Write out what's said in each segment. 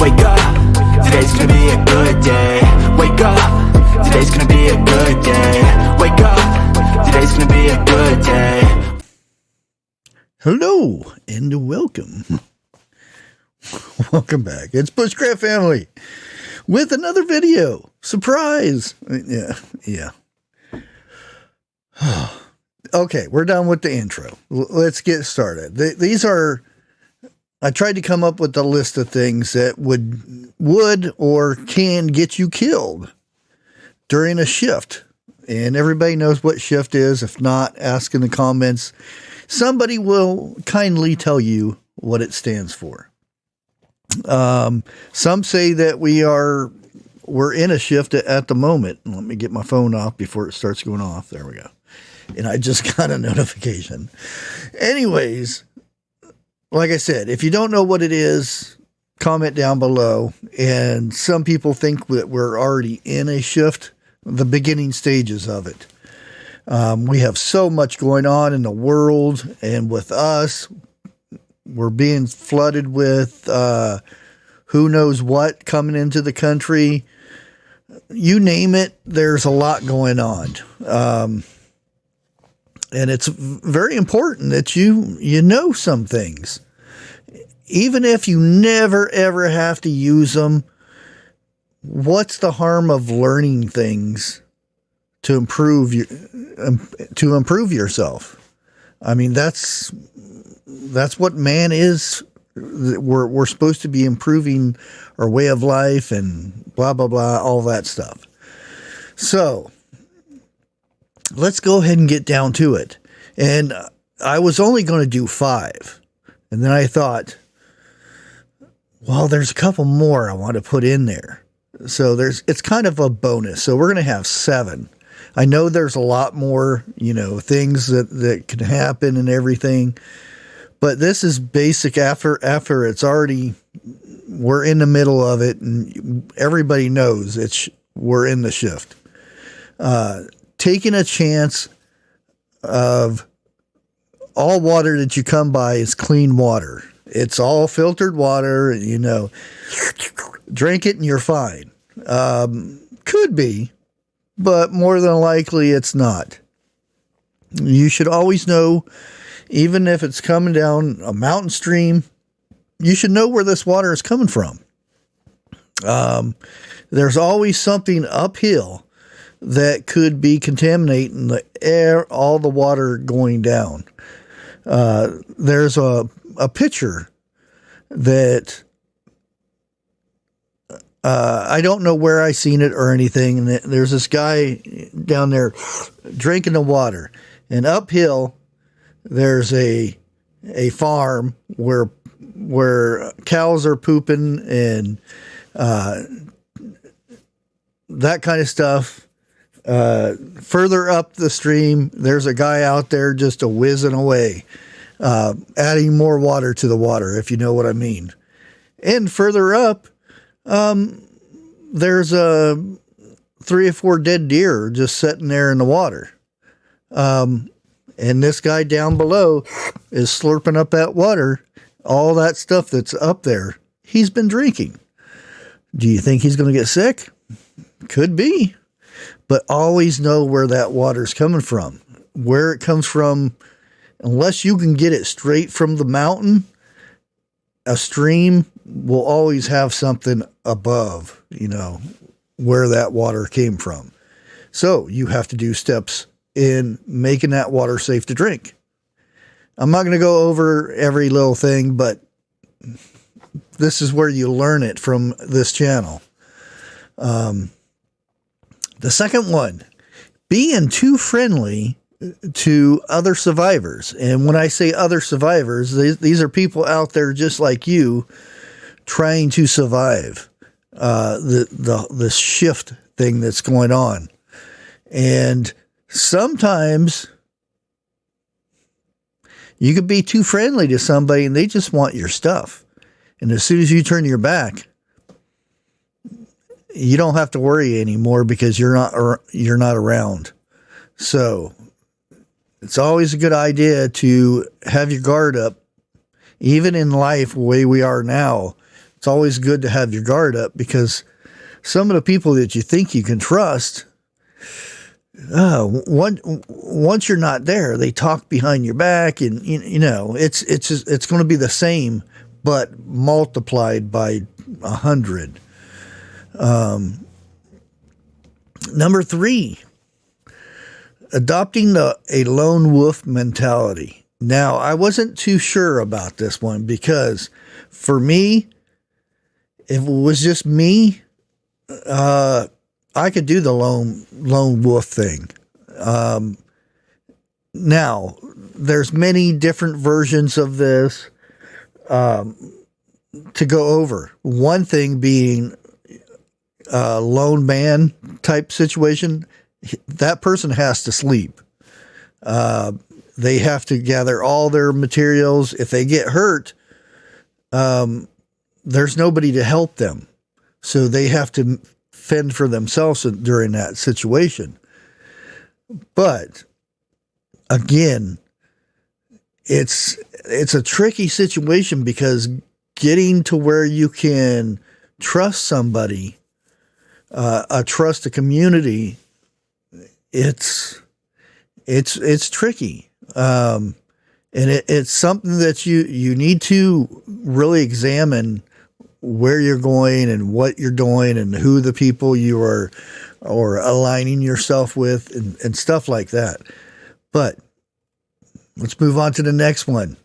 Wake up, today's gonna be a good day. Wake up, today's gonna be a good day. Wake up, today's gonna be a good day. Hello and welcome. Welcome back. It's Bushcraft Family with another video. Surprise. Yeah. Okay, we're done with the intro. Let's get started. These are, I tried to come up with a list of things that would or can get you killed during a shift. And everybody knows what shift is. If not, ask in the comments. Somebody will kindly tell you what it stands for. Some say that we're in a shift at the moment. Let me get my phone off before it starts going off. There we go. And I just got a notification. Anyways, like I said, if you don't know what it is, comment down below. And some people think that we're already in a shift, the beginning stages of it. We have so much going on in the world and with us. We're being flooded with who knows what coming into the country. You name it, there's a lot going on. And it's very important that you know some things. Even if you never, ever have to use them, what's the harm of learning things to improve yourself? I mean, that's what man is. We're supposed to be improving our way of life and blah, blah, blah, all that stuff. So let's go ahead and get down to it. And I was only going to do 5. And then I thought, well, there's a couple more I want to put in there. So it's kind of a bonus. So we're going to have 7. I know there's a lot more, things that can happen and everything. But this is basic after it's already, we're in the middle of it and everybody knows we're in the shift. Taking a chance of all water that you come by is clean water. It's all filtered water, drink it and you're fine. Could be, but more than likely it's not. You should always know, even if it's coming down a mountain stream, you should know where this water is coming from. There's always something uphill that could be contaminating the air, all the water going down. There's a picture that I don't know where I seen it or anything. And there's this guy down there drinking the water, and uphill there's a farm where cows are pooping and that kind of stuff. Further up the stream, there's a guy out there just whizzing away, adding more water to the water, if you know what I mean. And further up, there's 3 or 4 dead deer just sitting there in the water. And this guy down below is slurping up that water, all that stuff that's up there. He's been drinking. Do you think he's going to get sick? Could be. But always know where that water's coming from. Where it comes from, unless you can get it straight from the mountain, a stream will always have something above, where that water came from. So you have to do steps in making that water safe to drink. I'm not going to go over every little thing, but this is where you learn it from this channel. The second one, being too friendly to other survivors. And when I say other survivors, these are people out there just like you trying to survive the shift thing that's going on. And sometimes you could be too friendly to somebody and they just want your stuff. And as soon as you turn your back, you don't have to worry anymore because you're not around. So it's always a good idea to have your guard up, even in life the way we are now. It's it's always good to have your guard up, because some of the people that you think you can trust, once you're not there, they talk behind your back, and it's going to be the same, but multiplied by 100. Number 3, adopting a lone wolf mentality. Now, I wasn't too sure about this one, because for me, if it was just me, I could do the lone wolf thing. Now, there's many different versions of this to go over. One thing being a lone man type situation. That person has to sleep. They have to gather all their materials. If they get hurt, there's nobody to help them. So they have to fend for themselves during that situation. But again, it's a tricky situation, because getting to where you can trust somebody, trust a community, it's tricky. And it's something that you need to really examine where you're going and what you're doing and who the people you are or aligning yourself with and stuff like that. But let's move on to the next one.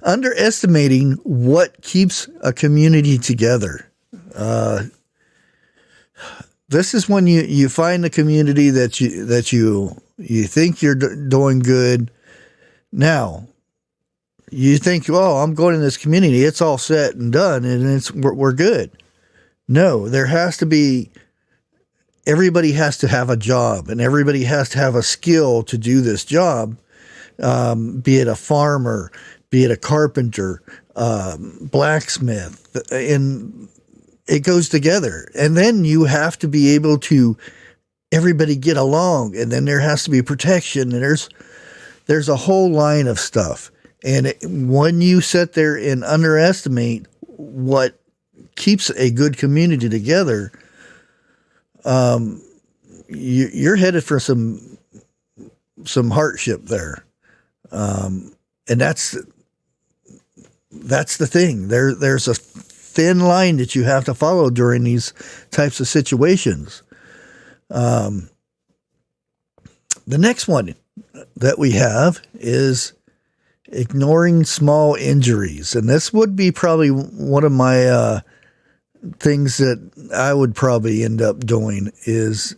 Underestimating what keeps a community together. This is when you find a community that you think you're doing good. Now, you think, oh, I'm going in this community, it's all set and done, and we're good. No, there has to be. Everybody has to have a job, and everybody has to have a skill to do this job. Be it a farmer, be it a carpenter, blacksmith, and it goes together. And then you have to be able to everybody get along, and then there has to be protection, and there's a whole line of stuff. And when you sit there and underestimate what keeps a good community together, you're headed for some hardship there. And that's the thing. There's a thin line that you have to follow during these types of situations. The next one that we have is ignoring small injuries. And this would be probably one of my things that I would probably end up doing, is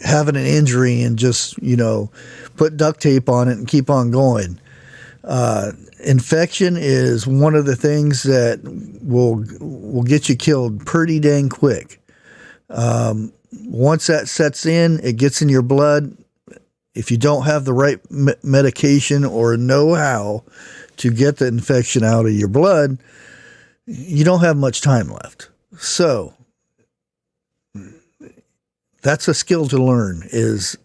having an injury and just, put duct tape on it and keep on going. Infection is one of the things that will get you killed pretty dang quick. Once that sets in, it gets in your blood. If you don't have the right medication or know how to get the infection out of your blood, you don't have much time left. So that's a skill to learn, is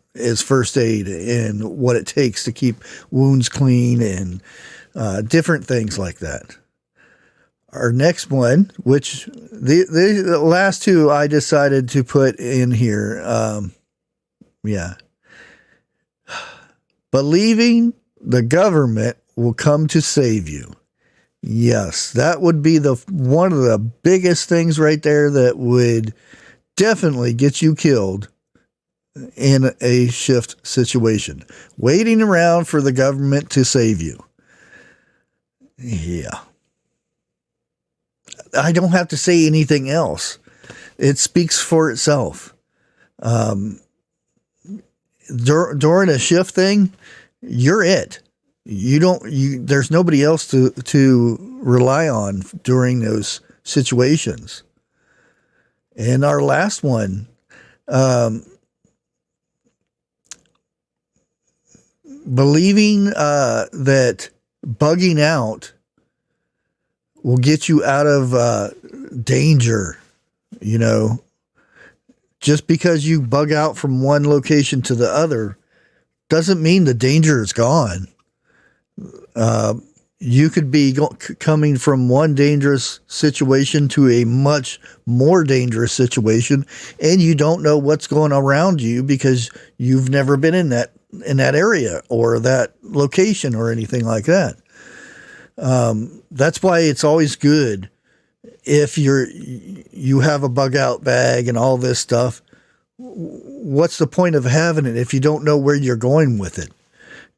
first aid and what it takes to keep wounds clean and different things like that. Our next one, which the last two I decided to put in here. Believing the government will come to save you. Yes, that would be one of the biggest things right there that would definitely get you killed in a shift situation. Waiting around for the government to save you. Yeah. I don't have to say anything else. It speaks for itself. During a shift thing, you're it. There's nobody else to rely on during those situations. And our last one, believing that bugging out will get you out of danger. Just because you bug out from one location to the other doesn't mean the danger is gone. You could be coming from one dangerous situation to a much more dangerous situation, and you don't know what's going around you because you've never been in that area or that location or anything like that. That's why it's always good if you have a bug out bag and all this stuff. What's the point of having it if you don't know where you're going with it?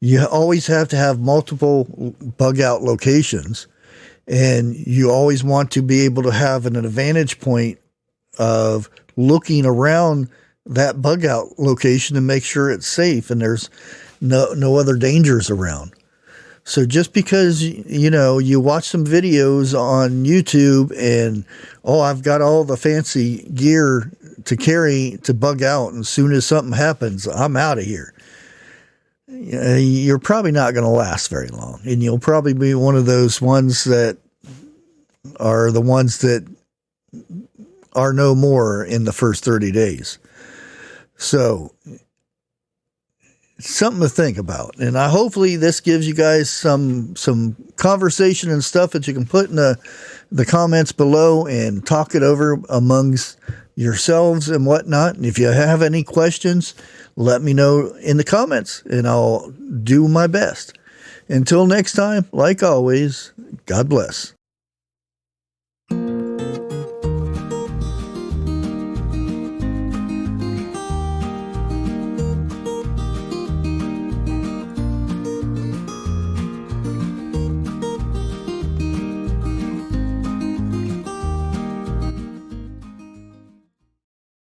You always have to have multiple bug out locations, and you always want to be able to have an advantage point of looking around that bug out location to make sure it's safe and there's no other dangers around. So just because, you watch some videos on YouTube and, I've got all the fancy gear to carry to bug out, and as soon as something happens, I'm out of here. You're probably not going to last very long, and you'll probably be one of those ones that are the ones that are no more in the first 30 days. So something to think about. And hopefully this gives you guys some conversation and stuff that you can put in the comments below and talk it over amongst yourselves and whatnot. And if you have any questions, let me know in the comments and I'll do my best. Until next time, like always, God bless.